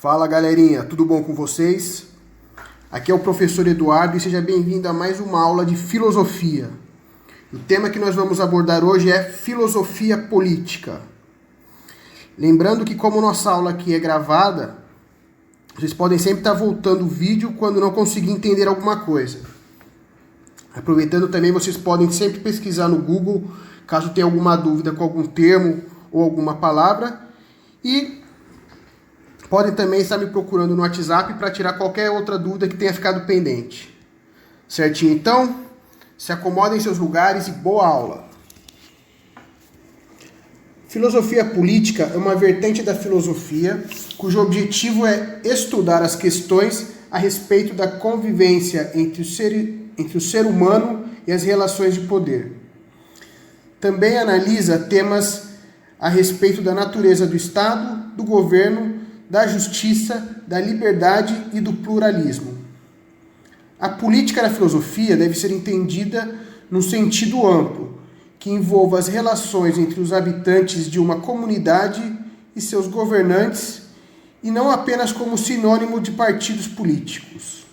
Fala galerinha, tudo bom com vocês? Aqui é o professor Eduardo e seja bem-vindo a mais uma aula de filosofia. O tema que nós vamos abordar hoje é filosofia política. Lembrando que como nossa aula aqui é gravada, vocês podem sempre estar voltando o vídeo quando não conseguir entender alguma coisa. Aproveitando também, vocês podem sempre pesquisar no Google, caso tenha alguma dúvida com algum termo ou alguma palavra. E podem também estar me procurando no WhatsApp para tirar qualquer outra dúvida que tenha ficado pendente. Certinho? Então, se acomodem em seus lugares e boa aula. Filosofia política é uma vertente da filosofia cujo objetivo é estudar as questões a respeito da convivência entre o ser humano e as relações de poder. Também analisa temas a respeito da natureza do Estado, do governo, da justiça, da liberdade e do pluralismo. A política da filosofia deve ser entendida num sentido amplo, que envolva as relações entre os habitantes de uma comunidade e seus governantes, e não apenas como sinônimo de partidos políticos.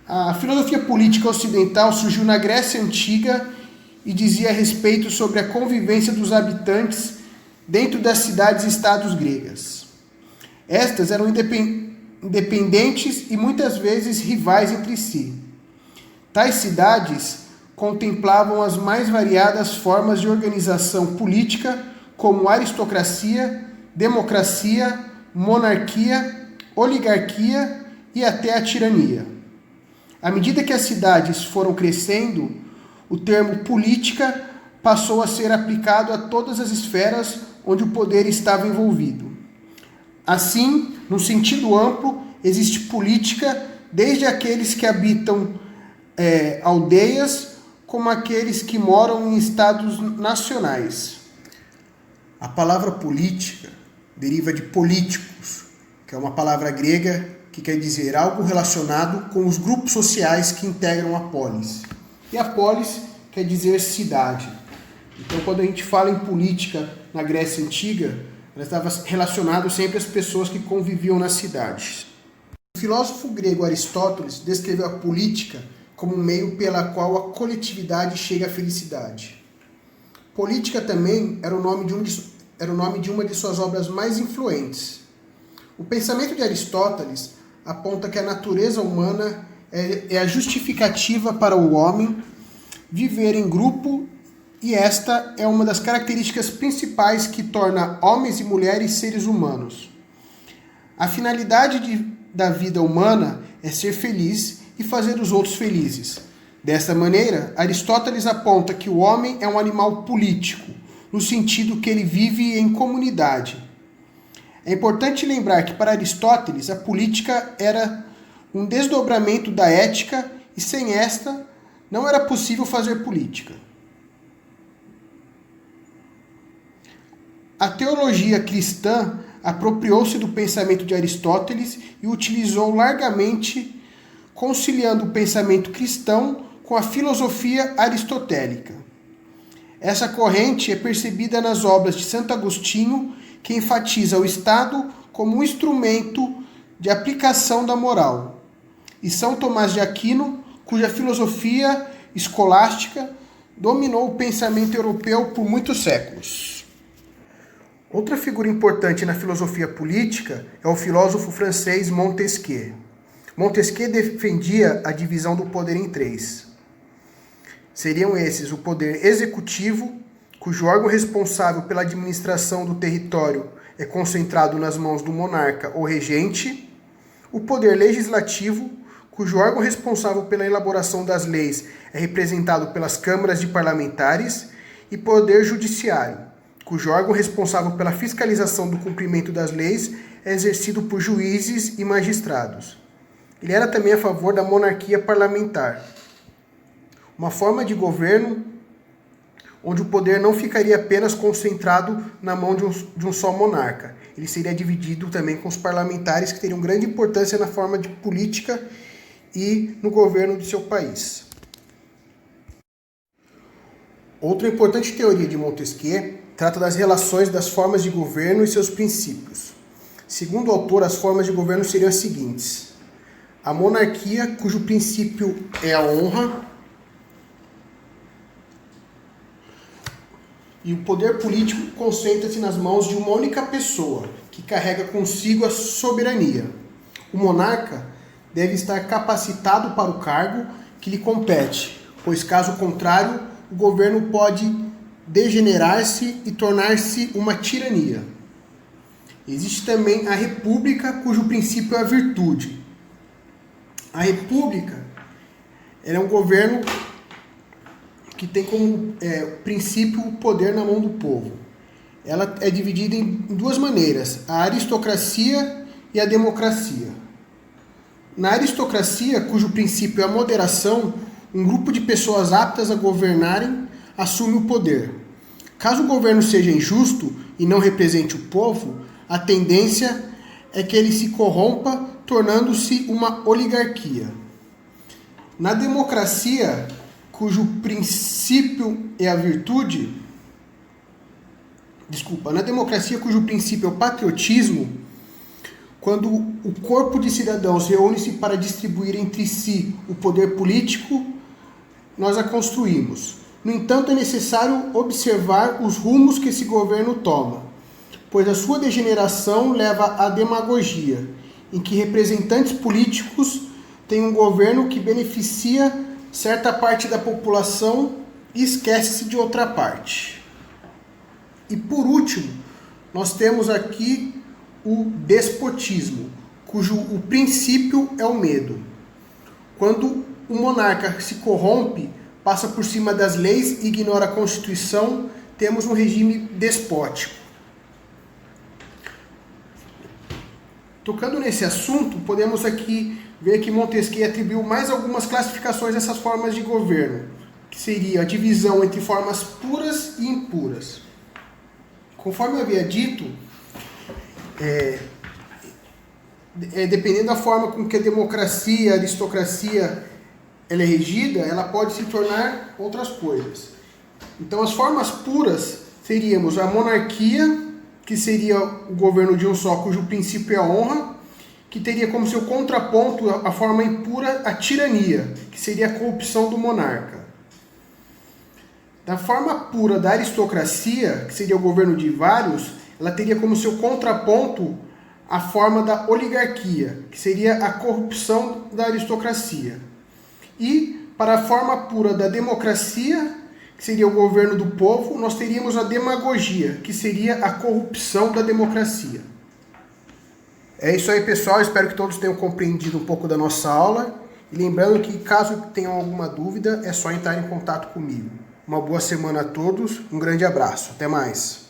A filosofia política ocidental surgiu na Grécia Antiga e dizia a respeito sobre a convivência dos habitantes dentro das cidades-estados gregas. Estas eram independentes e muitas vezes rivais entre si. Tais cidades contemplavam as mais variadas formas de organização política, como aristocracia, democracia, monarquia, oligarquia e até a tirania. À medida que as cidades foram crescendo, o termo política passou a ser aplicado a todas as esferas onde o poder estava envolvido. Assim, no sentido amplo, existe política desde aqueles que habitam aldeias, como aqueles que moram em estados nacionais. A palavra política deriva de políticos, que é uma palavra grega que quer dizer algo relacionado com os grupos sociais que integram a polis. E a polis quer dizer cidade. Então, quando a gente fala em política na Grécia Antiga, ela estava relacionada sempre às pessoas que conviviam nas cidades. O filósofo grego Aristóteles descreveu a política como um meio pela qual a coletividade chega à felicidade. Política também era o nome de uma de suas obras mais influentes. O pensamento de Aristóteles aponta que a natureza humana é a justificativa para o homem viver em grupo, e esta é uma das características principais que torna homens e mulheres seres humanos. A finalidade da vida humana é ser feliz e fazer os outros felizes. Desta maneira, Aristóteles aponta que o homem é um animal político, no sentido que ele vive em comunidade. É importante lembrar que para Aristóteles a política era um desdobramento da ética e sem esta não era possível fazer política. A teologia cristã apropriou-se do pensamento de Aristóteles e o utilizou largamente, conciliando o pensamento cristão com a filosofia aristotélica. Essa corrente é percebida nas obras de Santo Agostinho, que enfatiza o Estado como um instrumento de aplicação da moral, e São Tomás de Aquino, cuja filosofia escolástica dominou o pensamento europeu por muitos séculos. Outra figura importante na filosofia política é o filósofo francês Montesquieu. Montesquieu defendia a divisão do poder em três. Seriam esses o poder executivo, cujo órgão responsável pela administração do território é concentrado nas mãos do monarca ou regente, o poder legislativo, cujo órgão responsável pela elaboração das leis é representado pelas câmaras de parlamentares, e poder judiciário, cujo órgão responsável pela fiscalização do cumprimento das leis é exercido por juízes e magistrados. Ele era também a favor da monarquia parlamentar, uma forma de governo onde o poder não ficaria apenas concentrado na mão de um só monarca. Ele seria dividido também com os parlamentares, que teriam grande importância na forma de política e no governo do seu país. Outra importante teoria de Montesquieu trata das relações das formas de governo e seus princípios. Segundo o autor, as formas de governo seriam as seguintes: a monarquia, cujo princípio é a honra, e o poder político concentra-se nas mãos de uma única pessoa, que carrega consigo a soberania. O monarca deve estar capacitado para o cargo que lhe compete, pois caso contrário, o governo pode degenerar-se e tornar-se uma tirania. Existe também a república, cujo princípio é a virtude. A república é um governo que tem como princípio o poder na mão do povo. Ela é dividida em duas maneiras: a aristocracia e a democracia. Na aristocracia, cujo princípio é a moderação, um grupo de pessoas aptas a governarem assume o poder. Caso o governo seja injusto e não represente o povo, a tendência é que ele se corrompa, tornando-se uma oligarquia. Na democracia, cujo princípio é a virtude, na democracia cujo princípio é o patriotismo, quando o corpo de cidadãos reúne-se para distribuir entre si o poder político, nós a construímos. No entanto, é necessário observar os rumos que esse governo toma, pois a sua degeneração leva à demagogia, em que representantes políticos têm um governo que beneficia certa parte da população e esquece-se de outra parte. E por último, nós temos aqui o despotismo, cujo o princípio é o medo. Quando o monarca se corrompe, passa por cima das leis e ignora a Constituição, temos um regime despótico. Tocando nesse assunto, podemos aqui ver que Montesquieu atribuiu mais algumas classificações dessas formas de governo, que seria a divisão entre formas puras e impuras. Conforme eu havia dito, dependendo da forma com que a democracia, a aristocracia ela é regida, ela pode se tornar outras coisas. Então, as formas puras seríamos a monarquia, que seria o governo de um só, cujo princípio é a honra, que teria como seu contraponto a forma impura, a tirania, que seria a corrupção do monarca. Da forma pura da aristocracia, que seria o governo de vários, ela teria como seu contraponto a forma da oligarquia, que seria a corrupção da aristocracia. E para a forma pura da democracia, que seria o governo do povo, nós teríamos a demagogia, que seria a corrupção da democracia. É isso aí, pessoal. Espero que todos tenham compreendido um pouco da nossa aula. E lembrando que, caso tenham alguma dúvida, é só entrar em contato comigo. Uma boa semana a todos, um grande abraço. Até mais.